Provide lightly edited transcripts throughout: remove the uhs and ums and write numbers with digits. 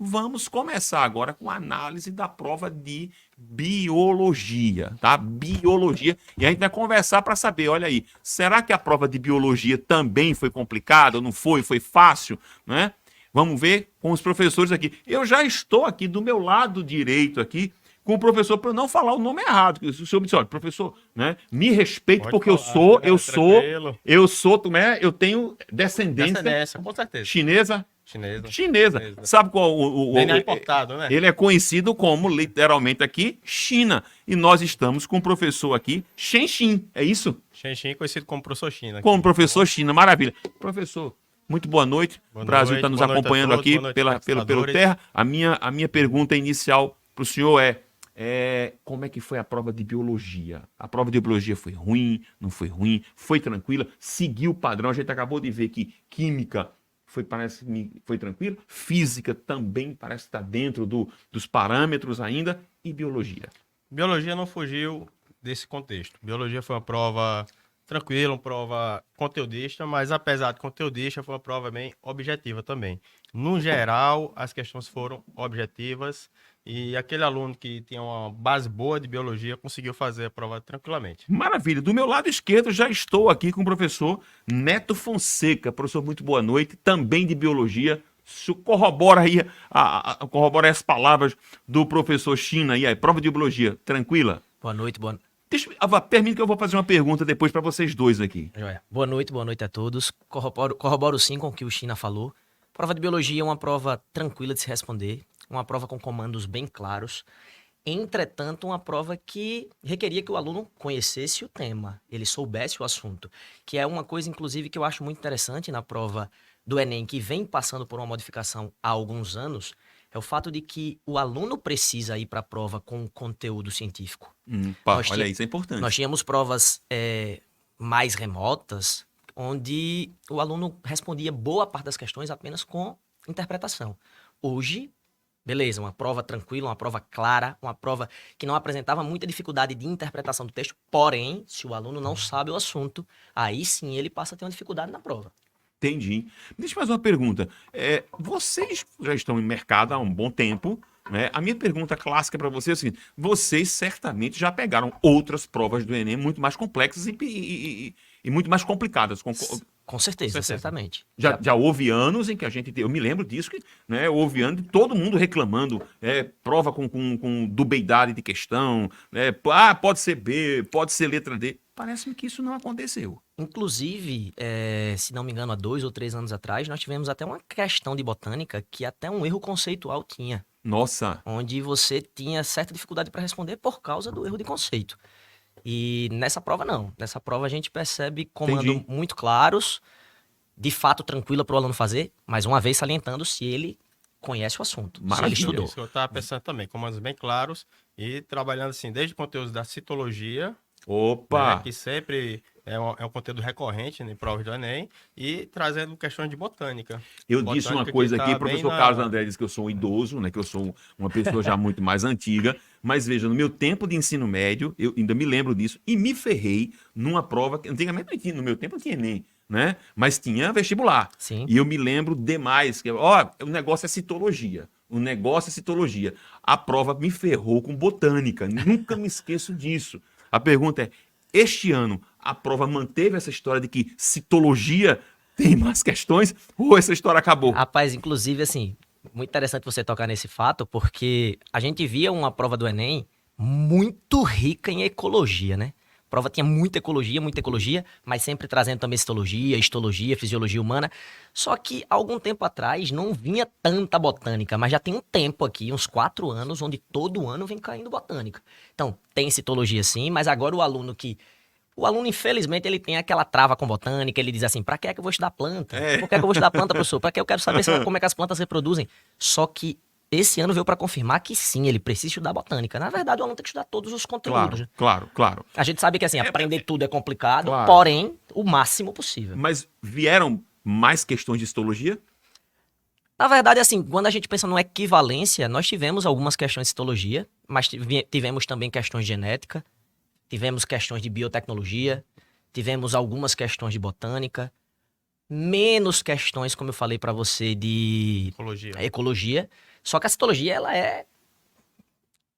Vamos começar agora com a análise da prova de biologia, tá? Biologia. E a gente vai conversar para saber, olha aí, será que a prova de biologia também foi complicada ou não foi? Foi fácil, né? Vamos ver com os professores aqui. Eu já estou aqui do meu lado direito aqui com o professor para eu não falar o nome errado. O senhor me disse, olha, professor, né? Me respeite Pode porque falar, tranquilo. eu tenho descendência Descendência, com certeza. chinesa. Chinesa. Chinesa. Chinesa. Sabe qual DNA importado, né? ele é conhecido como, literalmente aqui, China. E nós estamos com o professor aqui, Shen Xin. É isso? Xenxin, conhecido como professor China. Com o professor China. Maravilha. Professor, muito boa noite. Boa Prazer noite, estar nos boa noite a acompanhando todos, aqui boa noite, pelo espectadores. Terra. A minha pergunta inicial para o senhor é como é que foi a prova de biologia? A prova de biologia foi ruim, não foi ruim, foi tranquila, seguiu o padrão. A gente acabou de ver que química foi tranquilo, física também parece estar dentro dos parâmetros ainda, e biologia. Biologia não fugiu desse contexto. Biologia foi uma prova tranquila, uma prova conteudista, mas apesar de conteudista, foi uma prova bem objetiva também. No geral, as questões foram objetivas e aquele aluno que tinha uma base boa de biologia conseguiu fazer a prova tranquilamente. Maravilha. Do meu lado esquerdo já estou aqui com o professor Neto Fonseca. Professor, muito boa noite, também de biologia. Isso corrobora aí, corrobora as palavras do professor China aí, a prova de biologia, tranquila? Boa noite, Permita que eu vou fazer uma pergunta depois para vocês dois aqui. Joia. Boa noite a todos. Corroboro sim com o que o China falou. Prova de biologia é uma prova tranquila de se responder, uma prova com comandos bem claros. Entretanto, uma prova que requeria que o aluno conhecesse o tema, ele soubesse o assunto, que é uma coisa, inclusive, que eu acho muito interessante na prova do Enem, que vem passando por uma modificação há alguns anos, é o fato de que o aluno precisa ir para a prova com conteúdo científico. Olha, isso é importante. Nós tínhamos provas mais remotas, onde o aluno respondia boa parte das questões apenas com interpretação. Hoje, beleza, uma prova tranquila, uma prova clara, uma prova que não apresentava muita dificuldade de interpretação do texto, porém, se o aluno não sabe o assunto, aí sim ele passa a ter uma dificuldade na prova. Entendi. Deixa eu fazer uma pergunta. Vocês já estão em mercado há um bom tempo, né? A minha pergunta clássica para vocês é a seguinte: vocês certamente já pegaram outras provas do Enem muito mais complexas e muito mais complicadas. Com certeza, certamente. Já houve anos em que eu me lembro disso, que, né, houve anos de todo mundo reclamando, prova com dubeidade de questão, pode ser B, pode ser letra D. Parece-me que isso não aconteceu. Inclusive, se não me engano, há 2 ou 3 anos atrás, nós tivemos até uma questão de botânica que até um erro conceitual tinha. Nossa! Onde você tinha certa dificuldade para responder por causa do erro de conceito. E nessa prova, não. Nessa prova, a gente percebe comandos muito claros, de fato tranquila para o aluno fazer, mas uma vez salientando se ele conhece o assunto, se ele estudou. Isso que eu estava pensando também, comandos bem claros e trabalhando assim, desde conteúdos da citologia, Opa! né, que sempre é um conteúdo recorrente em provas do Enem, e trazendo questões de botânica. Eu disse uma coisa aqui, o professor Carlos André disse que eu sou um idoso, né, que eu sou uma pessoa já muito mais antiga, mas veja, no meu tempo de ensino médio, eu ainda me lembro disso, e me ferrei numa prova que antigamente não tinha, no meu tempo não tinha Enem, né, mas tinha vestibular. Sim. E eu me lembro demais, que o negócio é citologia. O negócio é citologia. A prova me ferrou com botânica, nunca me esqueço disso. A pergunta é, este ano a prova manteve essa história de que citologia tem mais questões ou essa história acabou? Rapaz, inclusive, assim, muito interessante você tocar nesse fato, porque a gente via uma prova do Enem muito rica em ecologia, né? A prova tinha muita ecologia, mas sempre trazendo também citologia, histologia, fisiologia humana. Só que, há algum tempo atrás, não vinha tanta botânica, mas já tem um tempo aqui, uns 4 anos, onde todo ano vem caindo botânica. Então, tem citologia sim, mas agora o aluno, infelizmente, ele tem aquela trava com botânica, ele diz assim, pra que é que eu vou estudar planta? Por que é que eu vou estudar planta, professor? Pra que eu quero saber como é que as plantas reproduzem? Só que esse ano veio para confirmar que sim, ele precisa estudar botânica. Na verdade, o aluno tem que estudar todos os conteúdos. Claro. A gente sabe que assim, aprender tudo é complicado, claro. Porém, o máximo possível. Mas vieram mais questões de histologia? Na verdade, assim, quando a gente pensa numa equivalência, nós tivemos algumas questões de histologia, mas tivemos também questões de genética, tivemos questões de biotecnologia, tivemos algumas questões de botânica, menos questões, como eu falei para você, de ecologia. Só que a citologia, ela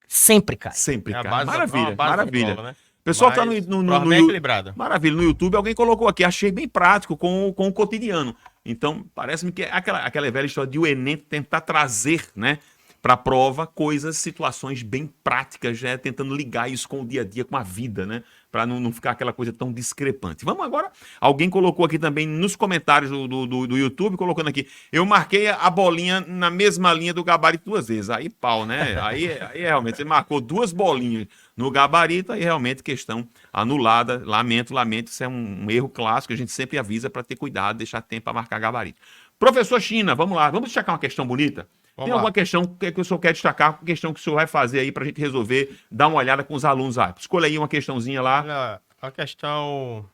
sempre cai. Sempre, É a cara. base Maravilha, uma base da maravilha. prova, né? Pessoal que tá Mas no prova bem equilibrada. Maravilha, no YouTube alguém colocou aqui, achei bem prático com o cotidiano. Então, parece-me que é aquela velha história de o Enem tentar trazer, né, para a prova coisas, situações bem práticas, né, tentando ligar isso com o dia a dia, com a vida, né, para não ficar aquela coisa tão discrepante. Vamos agora, alguém colocou aqui também nos comentários do YouTube, colocando aqui, eu marquei a bolinha na mesma linha do gabarito 2 vezes. Aí pau, né? Aí realmente, você marcou 2 bolinhas no gabarito, aí realmente questão anulada. Lamento, isso é um erro clássico, a gente sempre avisa para ter cuidado, deixar tempo para marcar gabarito. Professor China, vamos lá, vamos destacar uma questão bonita? Vamos Tem lá. alguma questão que o senhor quer destacar, questão que o senhor vai fazer aí para a gente resolver, dar uma olhada com os alunos aí? Escolha aí uma questãozinha lá. Olha, a questão...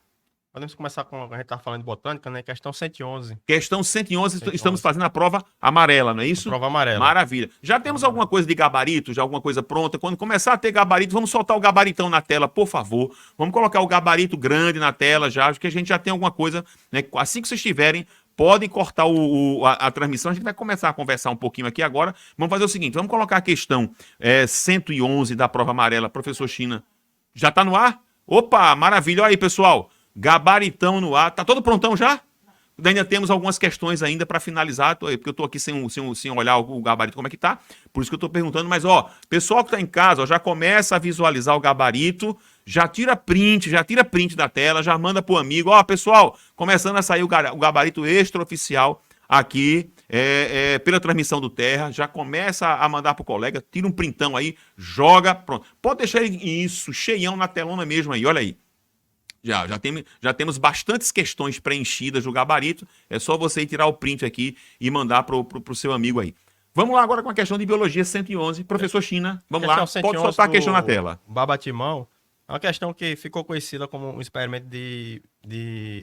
Podemos começar com... A gente tá falando de botânica, né? Questão 111. Questão 111, 111. estamos fazendo a prova amarela, não é isso? Prova amarela. Maravilha. Já temos alguma coisa de gabarito, já alguma coisa pronta? Quando começar a ter gabarito, vamos soltar o gabaritão na tela, por favor. Vamos colocar o gabarito grande na tela já, porque a gente já tem alguma coisa, né? Assim que vocês tiverem, podem cortar a transmissão, a gente vai começar a conversar um pouquinho aqui agora. Vamos fazer o seguinte, vamos colocar a questão 111 da prova amarela. Professor China, já está no ar? Opa, maravilha. Olha aí, pessoal. Gabaritão no ar. Tá todo prontão já? Ainda temos algumas questões ainda para finalizar, porque eu estou aqui sem olhar o gabarito como é que tá. Por isso que eu estou perguntando, mas pessoal que está em casa, já começa a visualizar o gabarito, já tira print da tela, já manda pro amigo, pessoal, começando a sair o gabarito extraoficial aqui pela transmissão do Terra, já começa a mandar pro colega, tira um printão aí, joga, pronto. Pode deixar isso cheião na telona mesmo aí, olha aí. Já temos bastantes questões preenchidas no gabarito. É só você ir tirar o print aqui e mandar pro seu amigo aí. Vamos lá agora com a questão de biologia 111. Professor China, vamos lá. Pode soltar a questão na tela. Babatimão é uma questão que ficou conhecida como um experimento de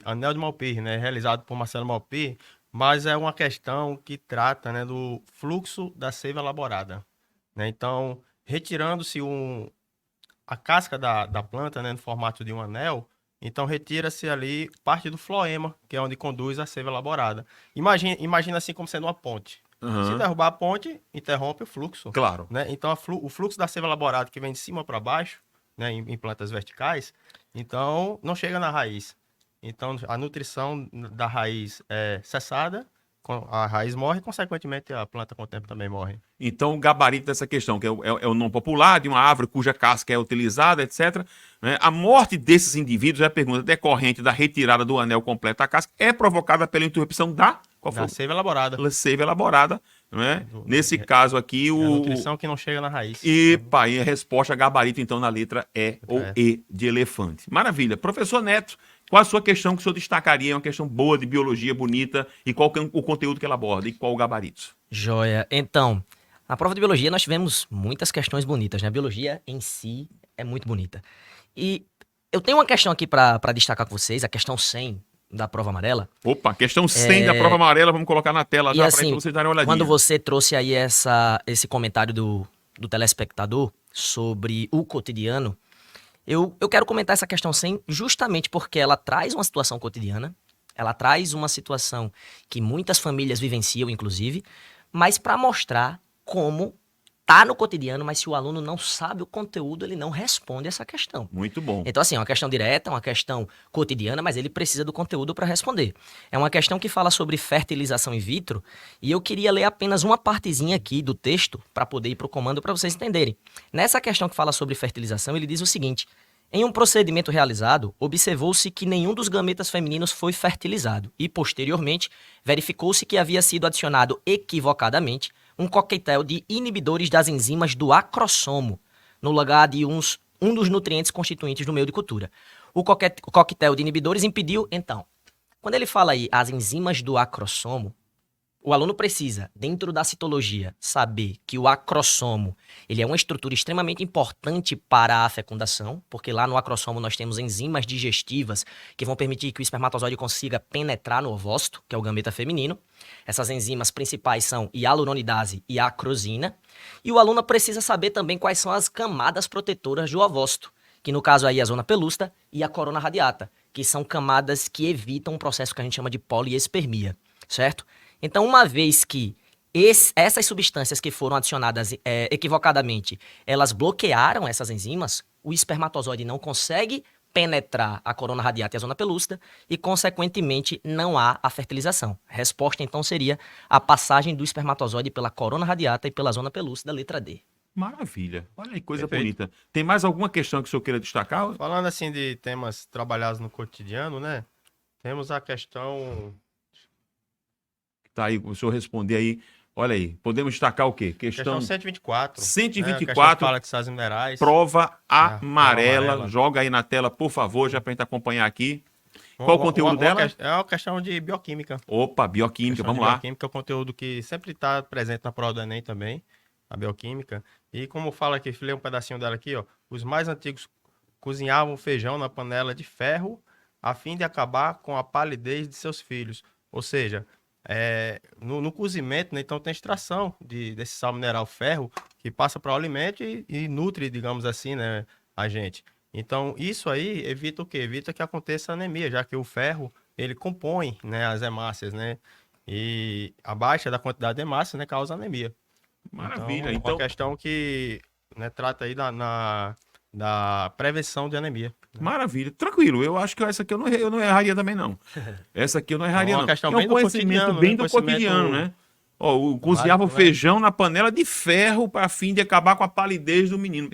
anel de Malpighi, né? Realizado por Marcelo Malpighi, mas é uma questão que trata, né, do fluxo da seiva elaborada, né? Então, retirando-se a casca da planta, né, no formato de um anel, então retira-se ali parte do floema, que é onde conduz a seiva elaborada. Imagina assim como sendo uma ponte. Uhum. Se derrubar a ponte, interrompe o fluxo. Claro. Né? Então o fluxo da seiva elaborada que vem de cima para baixo, né, em plantas verticais, então não chega na raiz. Então a nutrição da raiz é cessada, a raiz morre, consequentemente a planta com o tempo também morre. Então, o gabarito dessa questão, que é o nome popular de uma árvore cuja casca é utilizada, etc. Né? A morte desses indivíduos, é a pergunta decorrente da retirada do anel completo da casca, é provocada pela interrupção da seiva elaborada. Seiva elaborada, né? Nesse caso aqui, a nutrição que não chega na raiz. E a resposta gabarito, então, na letra E ou E de elefante. Maravilha. Professor Neto, qual a sua questão que o senhor destacaria? É uma questão boa de biologia, bonita, e qual que é o conteúdo que ela aborda, e qual o gabarito? Joia. Então, na prova de biologia nós tivemos muitas questões bonitas, né? A biologia em si é muito bonita. E eu tenho uma questão aqui para destacar com vocês, a questão 100 da prova amarela. Opa, questão 100 da prova amarela, vamos colocar na tela já assim, para vocês darem uma olhadinha. Quando você trouxe aí esse comentário do telespectador sobre o cotidiano, eu quero comentar essa questão 100 justamente porque ela traz uma situação cotidiana, ela traz uma situação que muitas famílias vivenciam, inclusive, mas para mostrar como tá no cotidiano, mas se o aluno não sabe o conteúdo, ele não responde essa questão. Muito bom. Então, assim, é uma questão direta, uma questão cotidiana, mas ele precisa do conteúdo para responder. É uma questão que fala sobre fertilização in vitro, e eu queria ler apenas uma partezinha aqui do texto para poder ir para o comando para vocês entenderem. Nessa questão que fala sobre fertilização, ele diz o seguinte: em um procedimento realizado, observou-se que nenhum dos gametas femininos foi fertilizado e, posteriormente, verificou-se que havia sido adicionado equivocadamente um coquetel de inibidores das enzimas do acrossomo, no lugar de um dos nutrientes constituintes do meio de cultura. O coquetel de inibidores impediu, então, quando ele fala aí as enzimas do acrossomo, o aluno precisa, dentro da citologia, saber que o acrossomo ele é uma estrutura extremamente importante para a fecundação, porque lá no acrossomo nós temos enzimas digestivas que vão permitir que o espermatozoide consiga penetrar no ovócito, que é o gameta feminino. Essas enzimas principais são hialuronidase e acrosina. E o aluno precisa saber também quais são as camadas protetoras do ovócito, que no caso aí é a zona pelúcida e a corona radiata, que são camadas que evitam um processo que a gente chama de poliespermia, certo? Então, uma vez que Essas substâncias que foram adicionadas equivocadamente, elas bloquearam essas enzimas, o espermatozoide não consegue penetrar a corona radiata e a zona pelúcida e, consequentemente, não há a fertilização. A resposta, então, seria a passagem do espermatozoide pela corona radiata e pela zona pelúcida, letra D. Maravilha. Olha aí, coisa Perfeito. bonita. Tem mais alguma questão que o senhor queira destacar? Falando assim de temas trabalhados no cotidiano, né? Temos a questão. Tá aí, o senhor responder aí. Olha aí, podemos destacar o quê? Questão 124. Né? A 124, questão que fala de sais minerais. prova amarela. amarela. Joga aí na tela, por favor, já pra gente acompanhar aqui. Qual o conteúdo dela? É uma questão de bioquímica. Opa, bioquímica, Questão de vamos lá. Bioquímica é um conteúdo que sempre está presente na prova do Enem também, a bioquímica. E como fala aqui, filei um pedacinho dela aqui, ó. Os mais antigos cozinhavam feijão na panela de ferro a fim de acabar com a palidez de seus filhos. Ou seja, no cozimento, né, então tem extração desse sal mineral ferro que passa para o alimento e nutre, digamos assim, né, a gente. Então, isso aí evita o quê? Evita que aconteça anemia, já que o ferro, ele compõe, né, as hemácias, né? E a baixa da quantidade de hemácias, né, causa anemia. Maravilha. Então, Então, uma questão que, né, trata aí da prevenção de anemia. maravilha. Tranquilo. Eu acho que essa aqui eu não erraria também, não. Essa aqui eu não erraria, É uma não. questão É um bem do conhecimento cotidiano, bem né? do Conhecimento cotidiano, né? Ó, cozinhava o básico, né? feijão na panela de ferro para fim de acabar com a palidez do menino.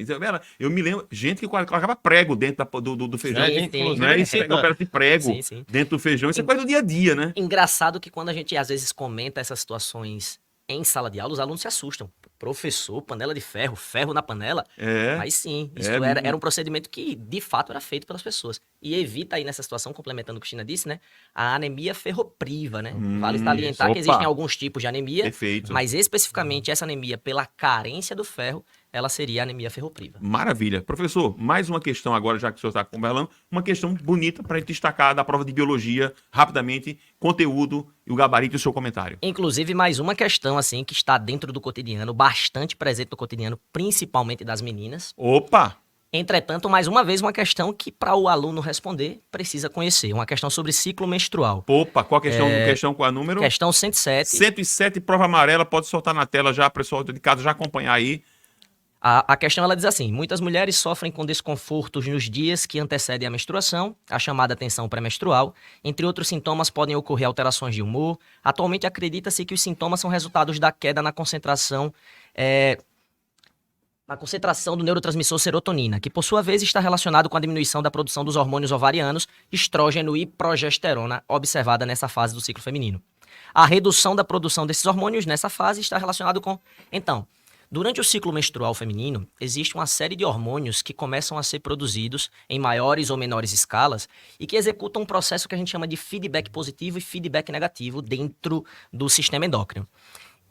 Eu me lembro, gente que colocava prego dentro do feijão. Sim, sim. Inclusive, Não é isso? Pegava um pedaço de prego Sim, sim. dentro do feijão. Isso é coisa do dia a dia, né? Engraçado que quando a gente às vezes comenta essas situações em sala de aula, os alunos se assustam. Professor, panela de ferro, ferro na panela. É. Mas sim, isso É, era um procedimento que de fato era feito pelas pessoas. E evita aí nessa situação, complementando o que a Cristina disse, né? A anemia ferropriva, né? Vale salientar isso. que existem Opa. alguns tipos de anemia, Perfeito. mas especificamente essa anemia pela carência do ferro, ela seria a anemia ferropriva. Maravilha. Professor, mais uma questão agora, já que o senhor está conversando, uma questão bonita para a gente destacar da prova de biologia, rapidamente, conteúdo e o gabarito e o seu comentário. Inclusive, mais uma questão, assim, que está dentro do cotidiano, bastante presente no cotidiano, principalmente das meninas. Opa! Entretanto, mais uma vez, uma questão que, para o aluno responder, precisa conhecer. Uma questão sobre ciclo menstrual. Opa, qual a questão? Questão com a número? Questão 107. 107, prova amarela, pode soltar na tela já, pessoal de casa já acompanhar aí. A questão ela diz assim: muitas mulheres sofrem com desconfortos nos dias que antecedem a menstruação, a chamada tensão pré-menstrual. Entre outros sintomas, podem ocorrer alterações de humor. Atualmente, acredita-se que os sintomas são resultados da queda na concentração do neurotransmissor serotonina, que por sua vez está relacionado com a diminuição da produção dos hormônios ovarianos, estrógeno e progesterona, observada nessa fase do ciclo feminino. A redução da produção desses hormônios nessa fase está relacionado com... Então, durante o ciclo menstrual feminino, existe uma série de hormônios que começam a ser produzidos em maiores ou menores escalas e que executam um processo que a gente chama de feedback positivo e feedback negativo dentro do sistema endócrino.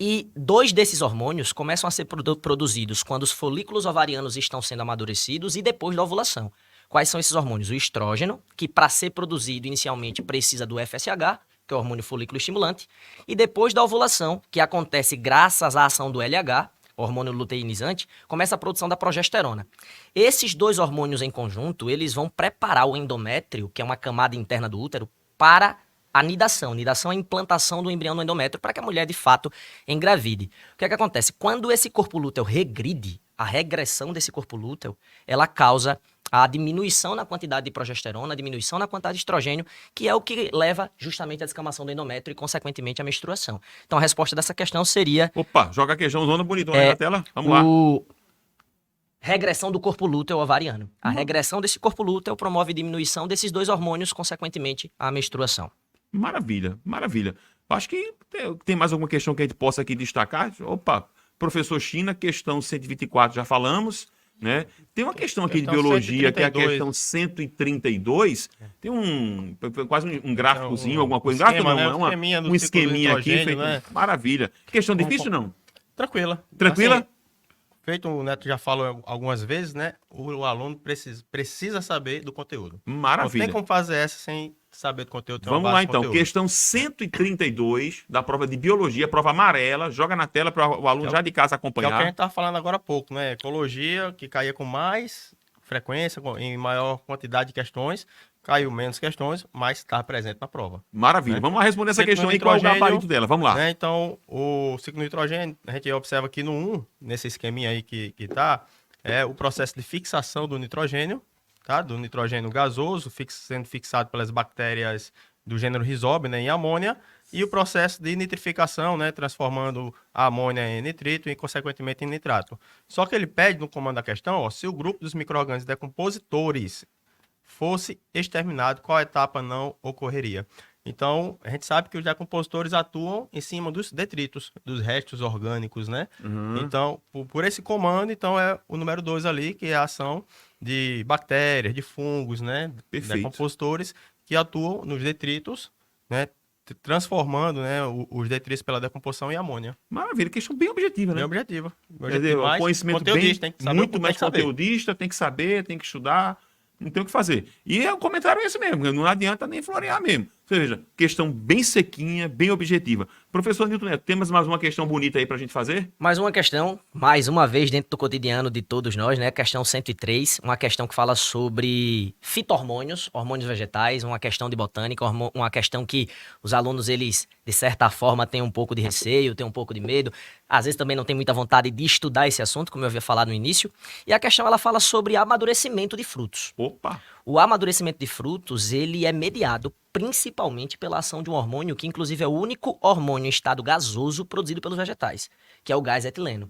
E 2 desses hormônios começam a ser produzidos quando os folículos ovarianos estão sendo amadurecidos e depois da ovulação. Quais são esses hormônios? O estrógeno, que para ser produzido inicialmente precisa do FSH, que é o hormônio folículo estimulante, e depois da ovulação, que acontece graças à ação do LH, hormônio luteinizante, começa a produção da progesterona. Esses 2 hormônios em conjunto, eles vão preparar o endométrio, que é uma camada interna do útero, para a nidação. Nidação é a implantação do embrião no endométrio para que a mulher, de fato, engravide. O que é que acontece? Quando esse corpo lúteo regride, a regressão desse corpo lúteo, ela causa a diminuição na quantidade de progesterona, a diminuição na quantidade de estrogênio, que é o que leva justamente à descamação do endométrio e, consequentemente, à menstruação. Então, a resposta dessa questão seria... Opa, joga a questão zona bonitona aí na tela. Vamos lá. Regressão do corpo lúteo ovariano. A regressão desse corpo lúteo promove diminuição desses 2 hormônios, consequentemente, à menstruação. Maravilha, maravilha. Acho que tem mais alguma questão que a gente possa aqui destacar. Opa, professor China, questão 124 já falamos, né? Tem uma questão aqui de biologia, 132. Que é a questão 132. Tem quase um gráficozinho, alguma coisa. Esquema, Gráfico né? não, um esqueminha aqui. Feito, né? Maravilha. Questão difícil, não? Tranquila. Tranquila? Assim, feito o Neto já falou algumas vezes, né? O aluno precisa saber do conteúdo. Maravilha. Não tem como fazer essa sem saber do conteúdo. Vamos lá, então. Questão 132 da prova de biologia, prova amarela. Joga na tela para o aluno já de casa acompanhar. Que é o que a gente estava falando agora há pouco, né? Ecologia, que caía com mais frequência, em maior quantidade de questões, caiu menos questões, mas está presente na prova. Maravilha. Né? Vamos lá responder essa Ciclo questão aí, qual é o nitrogênio, gabarito dela? Vamos lá. Né? Então, o ciclo do nitrogênio, a gente observa aqui no 1, nesse esqueminha aí que tá, é o processo de fixação do nitrogênio, tá? Do nitrogênio gasoso, sendo fixado pelas bactérias do gênero Rhizobium, né, em amônia, e o processo de nitrificação, né, transformando a amônia em nitrito e, consequentemente, em nitrato. Só que ele pede no comando da questão, ó, se o grupo dos micro-organismos decompositores fosse exterminado, qual etapa não ocorreria? Então, a gente sabe que os decompositores atuam em cima dos detritos, dos restos orgânicos, né? Então, por esse comando, então é o número 2 ali, que é a ação de bactérias, de fungos, né? Perfeito. Decompositores que atuam nos detritos, né? Transformando, né, os detritos pela decomposição em amônia. Maravilha, questão bem objetiva, né? Bem objetiva. Quer dizer, conhecimento conteudista, bem, tem que saber, muito tem mais que saber. conteudista, tem que saber, tem que estudar, não tem o que fazer. E o comentário é esse mesmo, não adianta nem florear mesmo. Ou seja, questão bem sequinha, bem objetiva. Professor Newton Neto, temos mais uma questão bonita aí pra gente fazer? Mais uma questão, mais uma vez dentro do cotidiano de todos nós, né? Questão 103, uma questão que fala sobre fito-hormônios, hormônios vegetais, uma questão de botânica, uma questão que os alunos, eles, de certa forma, têm um pouco de receio, têm um pouco de medo, às vezes também não têm muita vontade de estudar esse assunto, como eu havia falado no início. E a questão, ela fala sobre amadurecimento de frutos. Opa! O amadurecimento de frutos, ele é mediado principalmente pela ação de um hormônio que, inclusive, é o único hormônio em estado gasoso produzido pelos vegetais, que é o gás etileno.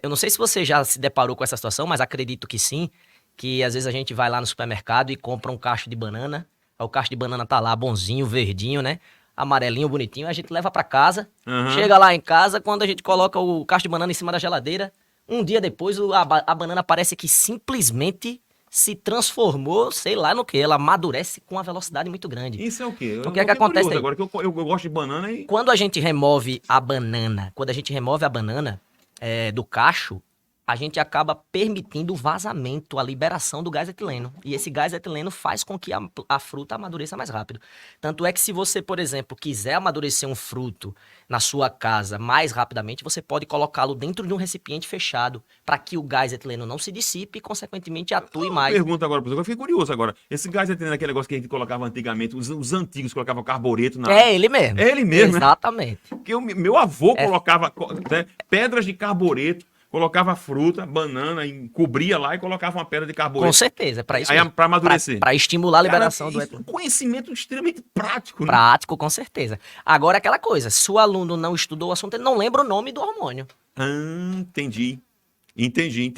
Eu não sei se você já se deparou com essa situação, mas acredito que sim, que às vezes a gente vai lá no supermercado e compra um cacho de banana, aí o cacho de banana tá lá bonzinho, verdinho, né? Amarelinho, bonitinho, a gente leva para casa, chega lá em casa, quando a gente coloca o cacho de banana em cima da geladeira, um dia depois a banana parece que simplesmente se transformou, sei lá no que, ela amadurece com uma velocidade muito grande. Isso é o quê? O que é que acontece aí? Agora que eu gosto de banana e... Quando a gente remove a banana, do cacho, a gente acaba permitindo o vazamento, a liberação do gás etileno. E esse gás etileno faz com que a fruta amadureça mais rápido. Tanto é que se você, por exemplo, quiser amadurecer um fruto na sua casa mais rapidamente, você pode colocá-lo dentro de um recipiente fechado para que o gás etileno não se dissipe e, consequentemente, atue mais. Pergunta agora, professor, eu fiquei curioso agora. Esse gás etileno é aquele negócio que a gente colocava antigamente, os antigos colocavam carbureto na... É ele mesmo. É ele mesmo, né? Exatamente. Porque meu avô colocava né, pedras de carbureto, colocava fruta, banana, cobria lá e colocava uma pedra de carbureto. Com certeza, é para isso Aí, mesmo. para amadurecer. Para estimular a liberação Cara, do isso é etileno. um conhecimento extremamente prático, né? Prático, com certeza. Agora, aquela coisa, se o aluno não estudou o assunto, ele não lembra o nome do hormônio. Entendi. Entendi.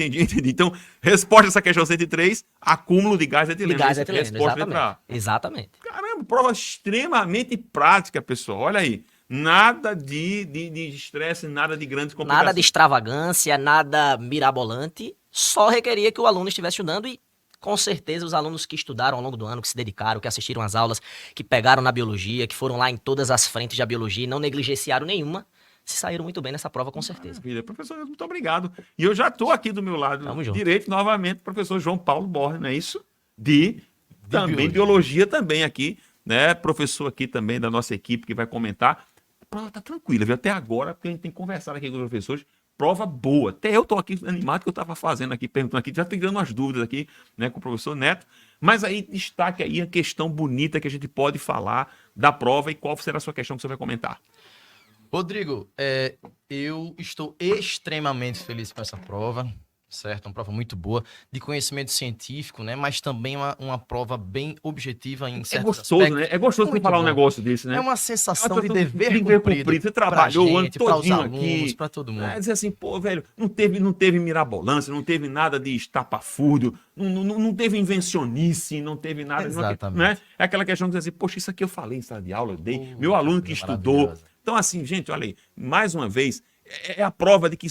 Então, resposta a essa questão 103, acúmulo de gás etileno. De gás etileno, Resposta letra A. exatamente. Caramba, prova extremamente prática, pessoal. Olha aí. Nada de estresse, nada de grandes complicações. Nada de extravagância, nada mirabolante, só requeria que o aluno estivesse estudando e, com certeza, os alunos que estudaram ao longo do ano, que se dedicaram, que assistiram às aulas, que pegaram na biologia, que foram lá em todas as frentes da biologia e não negligenciaram nenhuma, se saíram muito bem nessa prova, com certeza. Maravilha. Professor, muito obrigado. E eu já estou aqui do meu lado Tamo junto. direito, novamente, professor João Paulo Borges, não é isso? Também biologia também aqui, né? Professor aqui também da nossa equipe que vai comentar. A prova tá tranquila, viu? Até agora, porque a gente tem conversado aqui com os professores, prova boa. Até eu tô aqui animado que eu estava fazendo aqui, perguntando aqui, já tirando umas dúvidas aqui, né, com o professor Neto. Mas aí, destaque aí a questão bonita que a gente pode falar da prova e qual será a sua questão que você vai comentar. Rodrigo, eu estou extremamente feliz com essa prova, certo? Uma prova muito boa, de conhecimento científico, né? Mas também uma prova bem objetiva em É certos gostoso, aspectos. né? É gostoso você Muito falar um bom. negócio desse, né? É uma sensação de Dever dever cumprido. Você trabalhou o ano pra os todinho alunos, aqui. para todo mundo. É, dizer assim, pô, velho, não teve mirabolância, não teve nada de estapafúrdio, não teve invencionice, não teve nada. Exatamente. Né? É aquela questão de dizer assim, poxa, isso aqui eu falei em sala de aula, eu dei. Pô, Meu aluno que coisa estudou. maravilhosa. Então, assim, gente, olha aí, mais uma vez, é a prova de que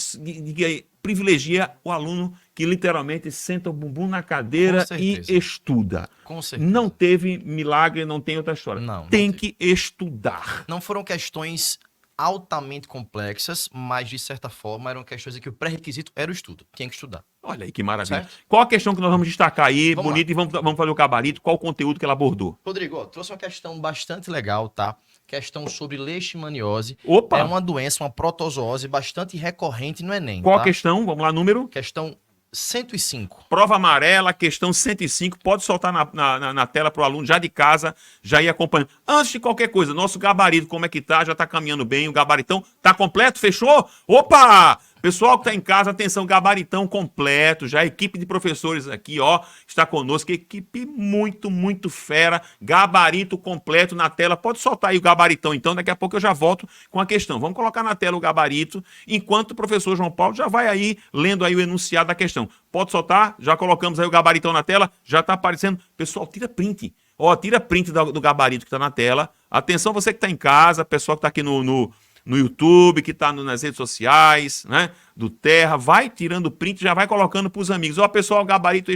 privilegia o aluno que literalmente senta o bumbum na cadeira Com e certeza. estuda. Com certeza. Não teve milagre, não tem outra história. Não tem teve. que estudar. Não foram questões altamente complexas, mas de certa forma eram questões em que o pré-requisito era o estudo. Tinha que estudar. Olha aí que maravilha. Certo. Qual a questão que nós vamos destacar aí, Vamos bonito, e vamos fazer o gabarito? Qual o conteúdo que ela abordou? Rodrigo, ó, trouxe uma questão bastante legal, tá? Questão sobre leishmaniose. Opa! É uma doença, uma protozoose bastante recorrente no Enem. Qual tá? a questão? Vamos lá, número? Questão 105. Prova amarela, questão 105. Pode soltar na tela para o aluno já de casa, já ir acompanhando. Antes de qualquer coisa, nosso gabarito, como é que tá? Já tá caminhando bem, o gabaritão tá completo? Fechou? Opa! Pessoal que tá em casa, atenção, gabaritão completo. Já a equipe de professores aqui, ó, está conosco. Equipe muito, muito fera. Gabarito completo na tela. Pode soltar aí o gabaritão, então. Daqui a pouco eu já volto com a questão. Vamos colocar na tela o gabarito, enquanto o professor João Paulo já vai aí lendo aí o enunciado da questão. Pode soltar? Já colocamos aí o gabaritão na tela. Já tá aparecendo. Pessoal, tira print. Ó, tira print do gabarito que tá na tela. Atenção, você que tá em casa, pessoal que tá aqui no YouTube, que está nas redes sociais, né, do Terra, vai tirando print, já vai colocando para os amigos. Ó, pessoal, o gabarito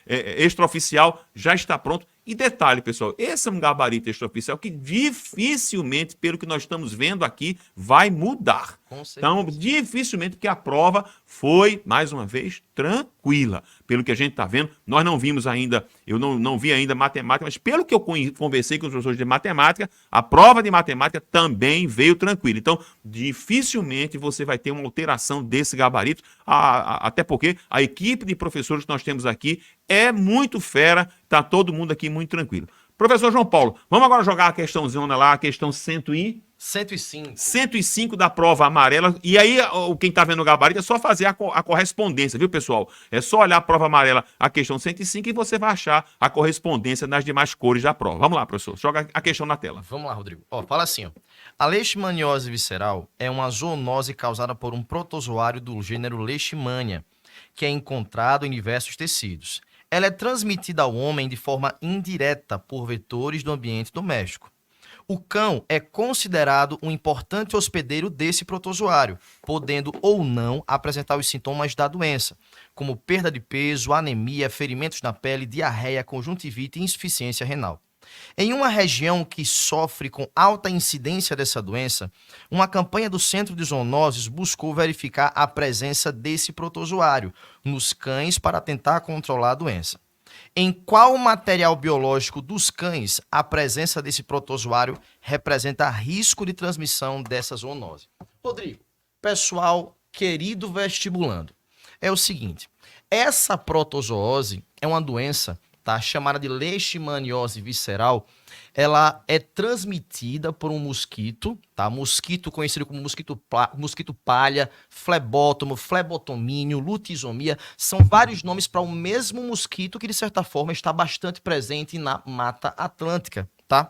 extraoficial já está pronto. E detalhe, pessoal, esse é um gabarito extraoficial que dificilmente, pelo que nós estamos vendo aqui, vai mudar. Então, dificilmente, porque a prova foi, mais uma vez, tranquila. Pelo que a gente está vendo, nós não vimos ainda, eu não vi ainda matemática, mas pelo que eu conversei com os professores de matemática, a prova de matemática também veio tranquila. Então, dificilmente você vai ter uma alteração desse gabarito, até porque a equipe de professores que nós temos aqui é muito fera, está todo mundo aqui muito tranquilo. Professor João Paulo, vamos agora jogar a questãozona lá, a questão 105 da prova amarela. E aí, quem está vendo o gabarito é só fazer a correspondência, viu, pessoal? É só olhar a prova amarela, a questão 105, e você vai achar a correspondência nas demais cores da prova. Vamos lá, professor, joga a questão na tela. Vamos lá, Rodrigo. Ó, fala assim, ó. A leishmaniose visceral é uma zoonose causada por um protozoário do gênero Leishmania, que é encontrado em diversos tecidos. Ela é transmitida ao homem de forma indireta por vetores do ambiente doméstico. O cão é considerado um importante hospedeiro desse protozoário, podendo ou não apresentar os sintomas da doença, como perda de peso, anemia, ferimentos na pele, diarreia, conjuntivite e insuficiência renal. Em uma região que sofre com alta incidência dessa doença, uma campanha do Centro de Zoonoses buscou verificar a presença desse protozoário nos cães para tentar controlar a doença. Em qual material biológico dos cães a presença desse protozoário representa risco de transmissão dessa zoonose? Rodrigo, pessoal querido vestibulando, é o seguinte, essa protozoose é uma doença, tá, chamada de leishmaniose visceral. Ela é transmitida por um mosquito, tá? Mosquito conhecido como mosquito palha, flebótomo, flebotomínio, lutisomia. São vários nomes para o mesmo mosquito que, de certa forma, está bastante presente na Mata Atlântica, tá?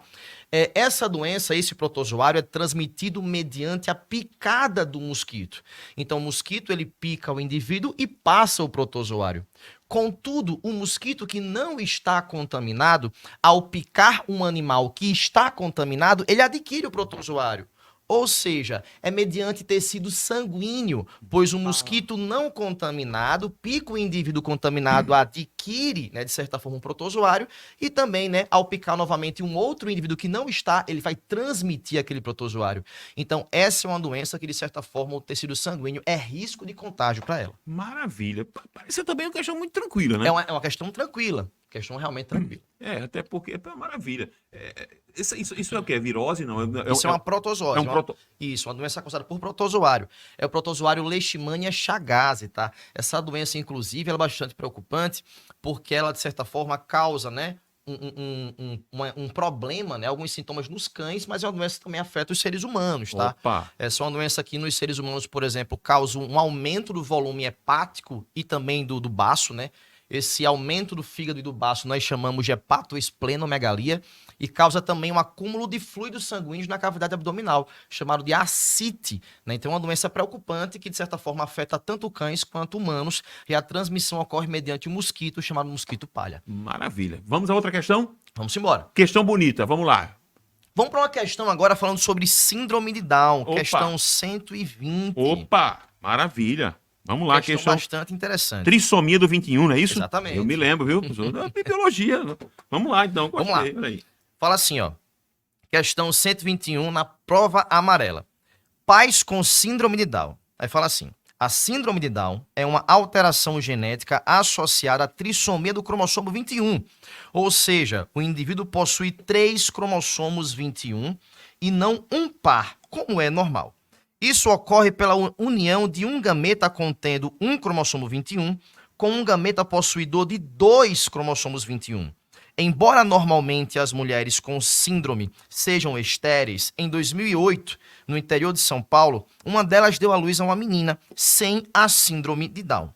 Essa doença, esse protozoário, é transmitido mediante a picada do mosquito. Então, o mosquito, ele pica o indivíduo e passa o protozoário. Contudo, o mosquito que não está contaminado, ao picar um animal que está contaminado, ele adquire o protozoário. Ou seja, é mediante tecido sanguíneo, pois o mosquito não contaminado pica o indivíduo contaminado, adquire, né, de certa forma, um protozoário, e também, né, ao picar novamente um outro indivíduo que não está, ele vai transmitir aquele protozoário. Então, essa é uma doença que, de certa forma, o tecido sanguíneo é risco de contágio para ela. Maravilha. Parece também uma questão muito tranquila, né? É uma questão tranquila. Questão realmente tranquila. Até porque é maravilha. Isso é o quê? É virose? Não? Isso é uma protozoário. É Isso, uma doença causada por protozoário. É o protozoário Leishmania chagas, tá? Essa doença, inclusive, ela é bastante preocupante porque ela, de certa forma, causa, né, um problema, né, alguns sintomas nos cães, mas é uma doença que também afeta os seres humanos, tá? Opa. Essa é uma doença que nos seres humanos, por exemplo, causa um aumento do volume hepático e também do baço, né? Esse aumento do fígado e do baço nós chamamos de hepatoesplenomegalia e causa também um acúmulo de fluidos sanguíneos na cavidade abdominal, chamado de ascite, né? Então é uma doença preocupante que, de certa forma, afeta tanto cães quanto humanos, e a transmissão ocorre mediante um mosquito chamado mosquito palha. Maravilha. Vamos a outra questão? Vamos embora. Questão bonita, vamos lá. Vamos para uma questão agora falando sobre síndrome de Down, Opa. Questão 120. Opa, maravilha. Vamos lá, Questão bastante interessante. Trissomia do 21, não é isso? Exatamente. Eu me lembro, viu? Biologia. Vamos lá, então. Vamos lá. Peraí. Fala assim, ó. Questão 121 na prova amarela. Pais com síndrome de Down. Aí fala assim. A síndrome de Down é uma alteração genética associada à trissomia do cromossomo 21. Ou seja, o indivíduo possui 3 cromossomos 21 e não um par, como é normal. Isso ocorre pela união de um gameta contendo um cromossomo 21 com um gameta possuidor de 2 cromossomos 21. Embora normalmente as mulheres com síndrome sejam estéreis, em 2008, no interior de São Paulo, uma delas deu à luz a uma menina sem a síndrome de Down.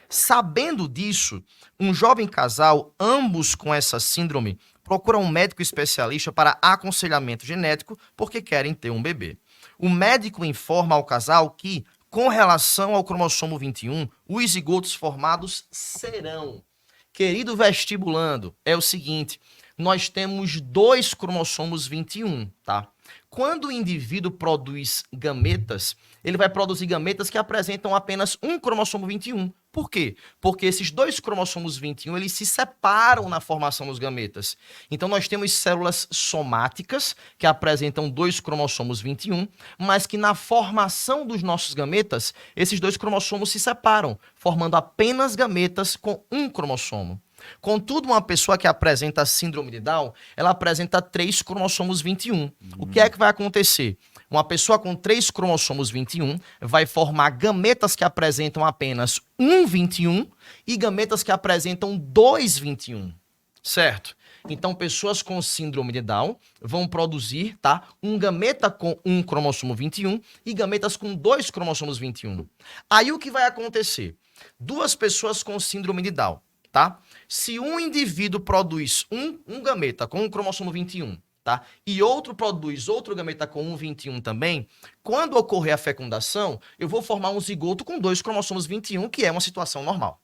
Sabendo disso, um jovem casal, ambos com essa síndrome, procuram um médico especialista para aconselhamento genético porque querem ter um bebê. O médico informa ao casal que, com relação ao cromossomo 21, os zigotos formados serão. Querido vestibulando, é o seguinte, nós temos 2 cromossomos 21, tá? Quando o indivíduo produz gametas, ele vai produzir gametas que apresentam apenas um cromossomo 21. Por quê? Porque esses 2 cromossomos 21, eles se separam na formação dos gametas. Então, nós temos células somáticas, que apresentam 2 cromossomos 21, mas que na formação dos nossos gametas, esses 2 cromossomos se separam, formando apenas gametas com um cromossomo. Contudo, uma pessoa que apresenta a síndrome de Down, ela apresenta 3 cromossomos 21. O que é que vai acontecer? Uma pessoa com 3 cromossomos 21 vai formar gametas que apresentam apenas um 21 e gametas que apresentam 2 21, certo? Então, pessoas com síndrome de Down vão produzir, tá, um gameta com um cromossomo 21 e gametas com 2 cromossomos 21. Aí o que vai acontecer? 2 pessoas com síndrome de Down, tá? Se um indivíduo produz um gameta com um cromossomo 21, tá? E outro produz outro gameta com um 21 também, quando ocorrer a fecundação, eu vou formar um zigoto com 2 cromossomos 21, que é uma situação normal.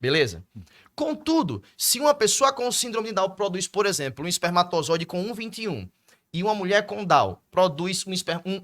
Beleza? Contudo, se uma pessoa com síndrome de Down produz, por exemplo, um espermatozoide com um 21 e uma mulher com Down produz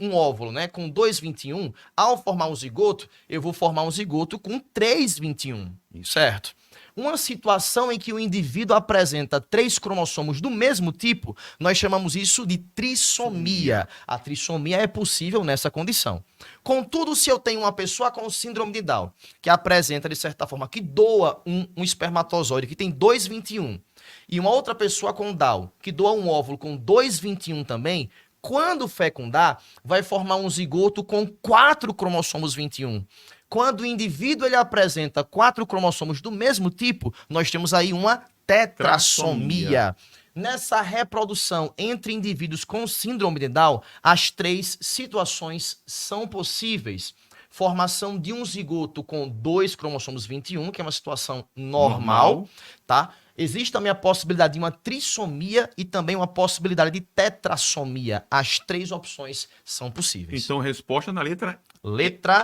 um óvulo, né, com 2,21, ao formar um zigoto, eu vou formar um zigoto com 3,21, certo? Uma situação em que o indivíduo apresenta 3 cromossomos do mesmo tipo, nós chamamos isso de trissomia. A trissomia é possível nessa condição. Contudo, se eu tenho uma pessoa com síndrome de Down, que apresenta, de certa forma, que doa um espermatozoide que tem 2,21, e uma outra pessoa com Down, que doa um óvulo com 2,21 também, quando fecundar, vai formar um zigoto com 4 cromossomos 21. Quando o indivíduo ele apresenta 4 cromossomos do mesmo tipo, nós temos aí uma tetrassomia. Nessa reprodução entre indivíduos com síndrome de Down, as 3 situações são possíveis. Formação de um zigoto com 2 cromossomos 21, que é uma situação normal, tá? Existe também a possibilidade de uma trissomia e também uma possibilidade de tetrassomia. As 3 opções são possíveis. Então, resposta na letra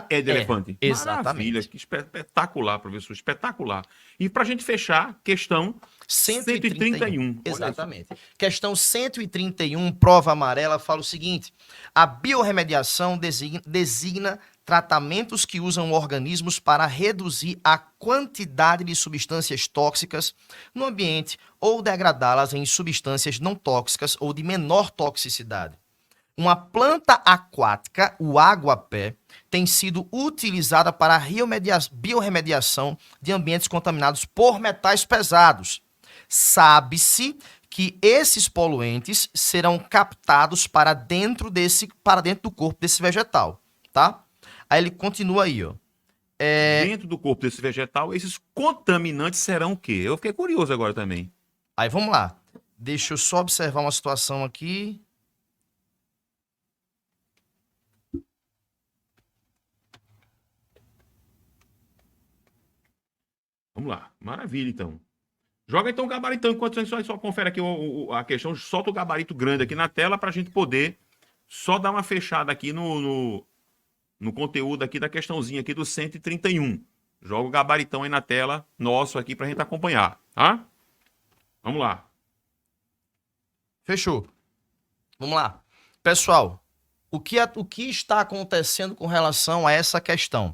E de elefante. Exatamente. Maravilha, que espetacular, professor, espetacular. E para a gente fechar, questão 131. Exatamente. Questão 131, prova amarela, fala o seguinte: a biorremediação designa tratamentos que usam organismos para reduzir a quantidade de substâncias tóxicas no ambiente ou degradá-las em substâncias não tóxicas ou de menor toxicidade. Uma planta aquática, o aguapé, tem sido utilizada para a biorremediação de ambientes contaminados por metais pesados. Sabe-se que esses poluentes serão captados para dentro do corpo desse vegetal, tá? Aí ele continua aí, ó. Dentro do corpo desse vegetal, esses contaminantes serão o quê? Eu fiquei curioso agora também. Aí vamos lá. Deixa eu só observar uma situação aqui. Vamos lá. Maravilha, então. Joga então o gabaritão. Enquanto a gente só confere aqui a questão, solta o gabarito grande aqui na tela para a gente poder só dar uma fechada aqui no conteúdo aqui da questãozinha aqui do 131. Joga o gabaritão aí na tela, nosso aqui, para a gente acompanhar, tá? Vamos lá. Fechou. Vamos lá. Pessoal, o que está acontecendo com relação a essa questão?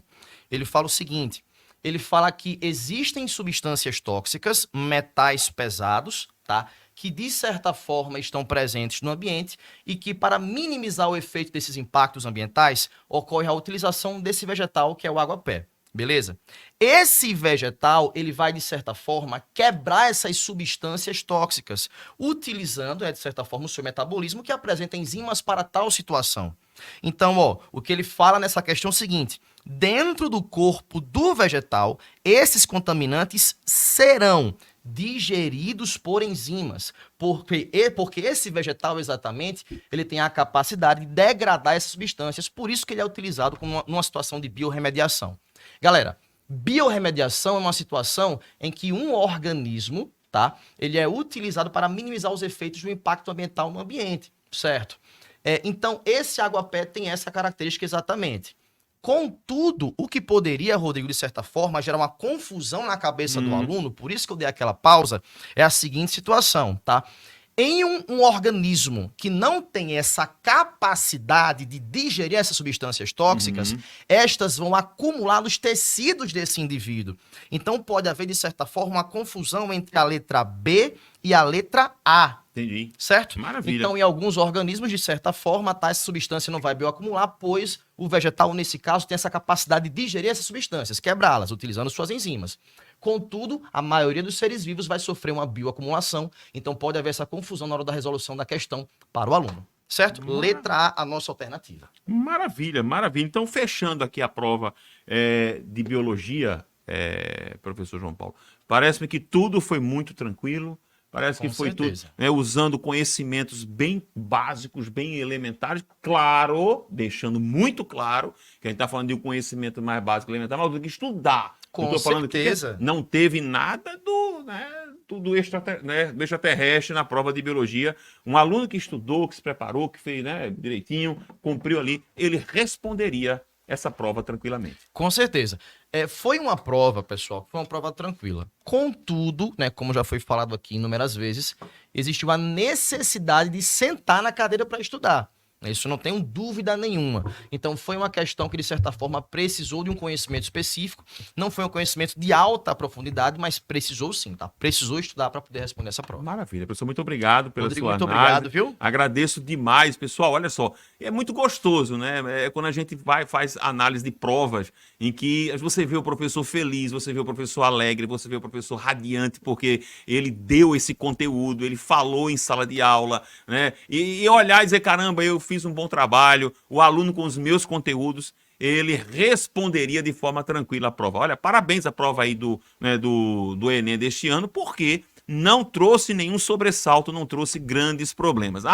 Ele fala o seguinte, ele fala que existem substâncias tóxicas, metais pesados, tá? Que de certa forma estão presentes no ambiente e que para minimizar o efeito desses impactos ambientais, ocorre a utilização desse vegetal que é o aguapé. Beleza? Esse vegetal, ele vai, de certa forma, quebrar essas substâncias tóxicas, utilizando, de certa forma, o seu metabolismo que apresenta enzimas para tal situação. Então, ó, o que ele fala nessa questão é o seguinte: dentro do corpo do vegetal, esses contaminantes serão digeridos por enzimas, porque esse vegetal, exatamente, ele tem a capacidade de degradar essas substâncias, por isso que ele é utilizado como numa situação de biorremediação. Galera, biorremediação é uma situação em que um organismo, tá, ele é utilizado para minimizar os efeitos do impacto ambiental no ambiente, certo? Então, esse aguapé tem essa característica exatamente. Contudo, o que poderia, Rodrigo, de certa forma, gerar uma confusão na cabeça do aluno, por isso que eu dei aquela pausa, é a seguinte situação, tá? Em um organismo que não tem essa capacidade de digerir essas substâncias tóxicas, estas vão acumular nos tecidos desse indivíduo. Então, pode haver, de certa forma, uma confusão entre a letra B e a letra A. Entendi. Certo? Maravilha. Então, em alguns organismos, de certa forma, tá, essa substância não vai bioacumular, pois o vegetal, nesse caso, tem essa capacidade de digerir essas substâncias, quebrá-las, utilizando suas enzimas. Contudo, a maioria dos seres vivos vai sofrer uma bioacumulação, então pode haver essa confusão na hora da resolução da questão para o aluno. Certo? Letra A, a nossa alternativa. Maravilha, maravilha. Então, fechando aqui a prova de biologia, professor João Paulo, parece-me que tudo foi muito tranquilo. Parece que Com foi certeza. tudo, né, usando conhecimentos bem básicos, bem elementares, claro, deixando muito claro que a gente está falando de um conhecimento mais básico, elementar, mas tem que estudar. Com Não tô falando certeza. que não teve nada do extraterrestre na prova de biologia. Um aluno que estudou, que se preparou, que fez, né, direitinho, cumpriu ali, ele responderia essa prova tranquilamente. Com certeza. Foi uma prova, pessoal, foi uma prova tranquila. Contudo, né, como já foi falado aqui inúmeras vezes, existiu a necessidade de sentar na cadeira para estudar. Isso não tenho dúvida nenhuma. Então, foi uma questão que, de certa forma, precisou de um conhecimento específico. Não foi um conhecimento de alta profundidade, mas precisou sim, tá? Precisou estudar para poder responder essa prova. Maravilha, professor, muito obrigado pela Rodrigo, sua muito análise. obrigado, viu? Agradeço demais, pessoal. Olha só, é muito gostoso, né? É quando a gente faz análise de provas em que você vê o professor feliz, você vê o professor alegre, você vê o professor radiante, porque ele deu esse conteúdo, ele falou em sala de aula, né? E olhar e dizer, caramba, eu fiz um bom trabalho, o aluno com os meus conteúdos, ele responderia de forma tranquila a prova. Olha, parabéns à prova aí do Enem deste ano, porque não trouxe nenhum sobressalto, não trouxe grandes problemas.